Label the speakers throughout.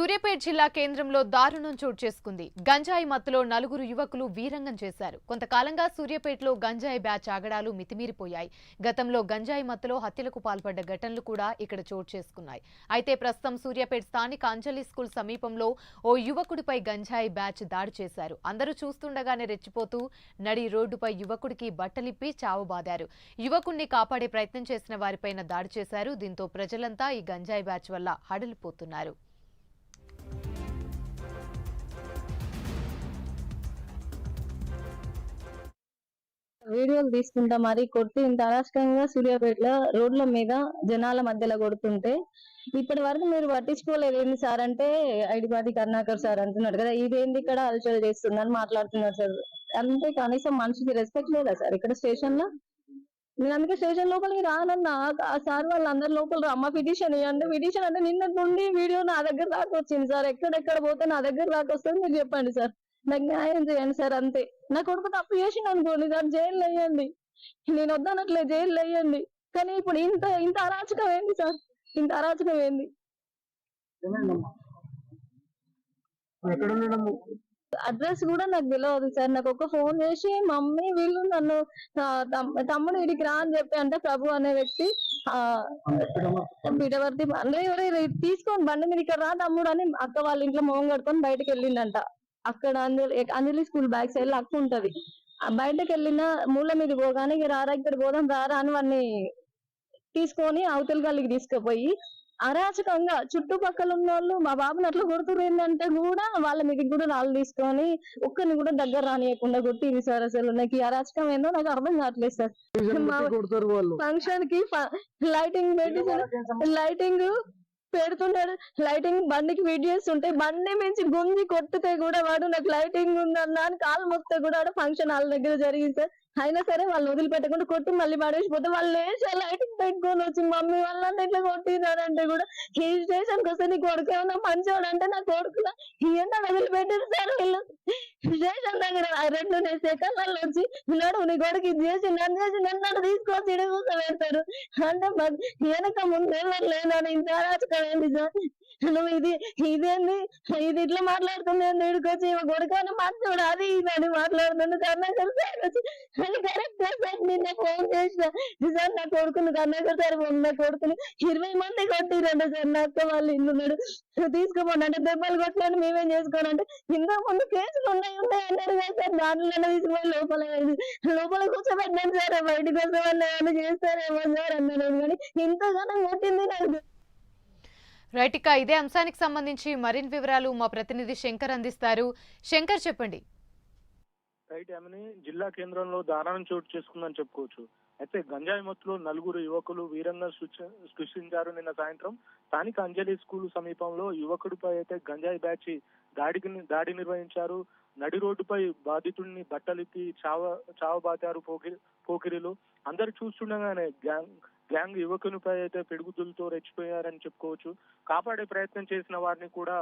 Speaker 1: సూర్యాపేట జిల్లా కేంద్రంలో దారుణం చోటు చేసుకుంది. గంజాయి మత్తులో నలుగురు యువకులు వీరంగం చేశారు. కొంతకాలంగా సూర్యాపేటలో గంజాయి బ్యాచ్ ఆగడాలు మితిమీరిపోయాయి. గతంలో గంజాయి మత్తులో హత్యలకు పాల్పడ్డ ఘటనలు కూడా ఇక్కడ చోటు చేసుకున్నాయి. అయితే ప్రస్తుతం సూర్యాపేట స్థానిక అంజలి స్కూల్ సమీపంలో ఓ యువకుడిపై గంజాయి బ్యాచ్ దాడి చేశారు. అందరూ చూస్తుండగానే రెచ్చిపోతూ నడి రోడ్డుపై యువకుడికి బట్టలిప్పి చావబాదారు. యువకుడిని కాపాడే ప్రయత్నం చేసిన వారిపైన దాడి చేశారు. దీంతో ప్రజలంతా ఈ గంజాయి బ్యాచ్ వల్ల హడలిపోతున్నారు.
Speaker 2: వీడియోలు తీసుకుంటా మరి కొట్టి ఇంత అరాచకంగా సూర్యాపేటలో రోడ్ల మీద జనాల మధ్యలో కొడుతుంటే ఇప్పటి వరకు మీరు పట్టించుకోలేదు ఏంది సార్ అంటే ఐడిపాటి కరుణాకర్ సార్ అంటున్నాడు కదా, ఇదేంది ఇక్కడ అలచల్ చేస్తుందని మాట్లాడుతున్నారు సార్. అంటే కనీసం మనిషికి రెస్పెక్ట్ లేదా సార్ ఇక్కడ స్టేషన్ లో? నేను అందుకే స్టేషన్ లోపలికి రానన్నా. ఆ సార్ వాళ్ళందరి లోపల అమ్మ పిటిషన్ ఇవ్వండి. పిటిషన్ అంటే నిన్నటి నుండి వీడియో నా దగ్గర దాకా వచ్చింది సార్. ఎక్కడెక్కడ పోతే నా దగ్గర దాకా వస్తుంది మీరు చెప్పండి సార్. నాకు న్యాయం చేయండి సార్ అంతే. నా కొడుకు తప్పు చేసిండు అనుకోండి సార్, జైలు వేయండి. నేను వద్దనట్లే, జైలు వేయండి. కానీ ఇప్పుడు ఇంత ఇంత అరాచకం ఏంది సార్? ఇంత అరాచకం ఏంది? అడ్రస్ కూడా నాకు తెలియదు సార్. నాకు ఒక ఫోన్ చేసి మమ్మీ వీళ్ళు నన్ను తమ్ముడు వీడికి రా అని చెప్పి అంటే ప్రభు అనే వ్యక్తి పిడవర్తి తీసుకొని బండి మీద ఇక్కడ రా తమ్ముడు అని అక్క వాళ్ళ ఇంట్లో మొహం కట్టుకొని బయటకు వెళ్ళిందంట. అక్కడ అంజలి స్కూల్ బ్యాక్ సైడ్ లో అక్క ఉంటది. బయటకు వెళ్ళిన మూల మీద పోగానే ఇక రారా ఇక్కడ పోదాం రారా అని వాడిని తీసుకొని అవతల గల్లికి తీసుకుపోయి అరాచకంగా చుట్టుపక్కల ఉన్న వాళ్ళు మా బాబుని అట్లా కొడుతురు ఏంటంటే కూడా వాళ్ళ మీద కూడా రాళ్ళు తీసుకొని ఒక్కరిని కూడా దగ్గర రానియకుండా కొట్టింది సార్. అసలు నాకు ఈ అరాచకం ఏందో నాకు అర్థం కావట్లేదు సార్. ఫంక్షన్ కి లైటింగ్ పెట్టి లైటింగ్ పెడుతున్నాడు. లైటింగ్ బండికి వెయిట్ చేస్తుంటే బండి మించి గుంజి కొట్టితే కూడా వాడు నాకు లైటింగ్ ఉందన్నా అని కాలు మొక్కితే కూడా ఫంక్షన్ హాల్ దగ్గర జరిగింది సార్. అయినా సరే వాళ్ళు వదిలిపెట్టకుండా కొట్టి మళ్ళీ పడేసిపోతే వాళ్ళు లేచి లైటింగ్ పెట్టుకొని వచ్చి మమ్మీ వాళ్ళంతా ఇట్లా కొట్టినారంటే కూడా ఈ స్టేషన్ కి వస్తే నీ కొడుకు ఏమన్నా మంచివాడు అంటే నా కొడుకులా ఏంటో వదిలిపెట్టారు సార్ వీళ్ళు. స్టేషన్ దగ్గర 2 సెకండ్లలో వచ్చి నడు నీ కొడుకు ఇది చేసి నన్ను తీసుకొచ్చి ఇడ కూర్చోబెడతారు అంటే వెనక ముందు ఎవరు లేదని ఇంత అరాచకం ఏంటి సార్? నువ్వు ఇదేంది ఇది ఇట్లా మాట్లాడుతుంది ఇడికొచ్చి కొడుకు మంచోడు అది ఇది అని మాట్లాడుతుంది కర్ణాకర్ సార్ వచ్చి కరెక్ట్ సార్. నిన్న ఫోన్ చేసిన సార్ నా కొడుకుని కర్ణాకర్ సార్ నా కొడుకుని 20 మంది కొట్టిరంట సార్. నా అక్క వాళ్ళు ఇల్లున్నాడు తీసుకోపోండి అంటే దెబ్బలు కొట్టలేని మేమేం చేసుకోనంటే ఇంతకు ముందు కేసులు ఉన్నాయి అన్నారు కదా సార్. దాంట్లో తీసుకుపోయి లోపల కూర్చోబెట్టాను సార్. బయటకు వస్తామన్నా చేస్తారేమో సార్ అన్నాడు. కానీ ఇంతగానో కొట్టింది నాకు.
Speaker 1: రైట్, ఇక ఇదే అంశానికి సంబంధించి మరిన్ని వివరాలు మా ప్రతినిధి శంకర్ అందిస్తారు. శంకర్ చెప్పండి.
Speaker 3: రైట్ ఆమెని జిల్లా కేంద్రంలో దారుణం చోటు చేసుకుందని చెప్పుకోవచ్చు. అయితే గంజాయి మత్తులో నలుగురు యువకులు వీరంగా సృష్టించారు. నిన్న సాయంత్రం స్థానిక అంజలి స్కూల్ సమీపంలో యువకుడిపై అయితే గంజాయి బ్యాచ్ దాడి నిర్వహించారు. నడి రోడ్డుపై బాధితుడిని బట్టలిప్పి చావబాతారు పోకిరిలు. అందరు చూస్తుండగానే గ్యాంగ్ యువకునిపై అయితే పిడుగుదులతో రెచ్చిపోయారని చెప్పుకోవచ్చు. కాపాడే ప్రయత్నం చేసిన వారిని కూడా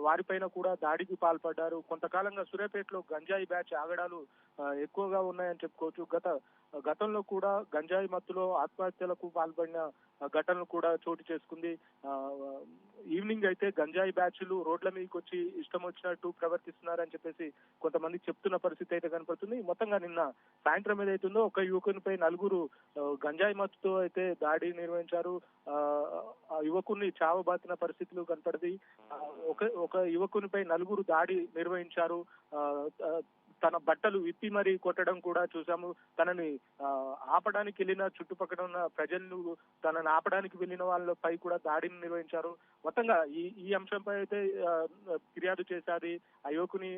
Speaker 3: వారిపైన కూడా దాడికి పాల్పడ్డారు. కొంతకాలంగా సూర్యాపేటలో గంజాయి బ్యాచ్ ఆగడాలు ఎక్కువగా ఉన్నాయని చెప్పుకోవచ్చు. గతంలో కూడా గంజాయి మత్తులో ఆత్మహత్యలకు పాల్పడిన ఘటనలు కూడా చోటు చేసుకుంది. ఈవినింగ్ అయితే గంజాయి బ్యాచ్లు రోడ్ల మీదకి వచ్చి ఇష్టం వచ్చినట్టు ప్రవర్తిస్తున్నారని చెప్పేసి కొంతమంది చెప్తున్న పరిస్థితి అయితే కనపడుతుంది. మొత్తంగా నిన్న సాయంత్రం ఏదైతుందో ఒక యువకునిపై నలుగురు గంజాయి మత్తుతో అయితే దాడి నిర్వహించారు. ఆ యువకుని చావబాతిన పరిస్థితులు కనపడింది. ఒక యువకునిపై నలుగురు దాడి నిర్వహించారు. తన బట్టలు విప్పి మరీ కొట్టడం కూడా చూసాము. తనని ఆపడానికి వెళ్ళిన చుట్టుపక్కల ఉన్న ప్రజలు తనని ఆపడానికి వెళ్ళిన వాళ్ళపై కూడా దాడిని నిర్వహించారు. మొత్తంగా ఈ అంశంపై అయితే ఫిర్యాదు చేశారు. ఆ యువకుని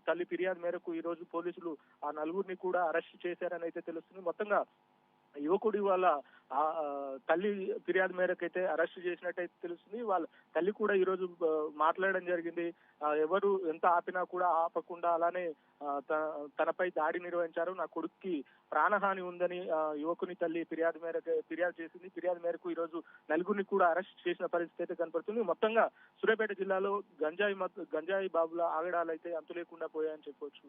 Speaker 3: తల్లి ఫిర్యాదు మేరకు ఈ రోజు పోలీసులు ఆ నలుగురిని కూడా అరెస్ట్ చేశారని అయితే తెలుస్తుంది. మొత్తంగా యువకుడి వాళ్ళ తల్లి ఫిర్యాదు మేరకు అయితే అరెస్ట్ చేసినట్టయితే తెలుస్తుంది. వాళ్ళ తల్లి కూడా ఈ రోజు మాట్లాడడం జరిగింది. ఎవరు ఎంత ఆపినా కూడా ఆపకుండా అలానే తనపై దాడి నిర్వహించారు. నా కొడుక్కి ప్రాణహాని ఉందని యువకుని తల్లి ఫిర్యాదు చేసింది. ఫిర్యాదు మేరకు ఈ రోజు నలుగురిని కూడా అరెస్ట్ చేసిన పరిస్థితి అయితే కనపడుతుంది. మొత్తంగా సూర్యాపేట జిల్లాలో గంజాయి బాబుల ఆగడాలు అయితే అంతు లేకుండా పోయాయని చెప్పొచ్చు.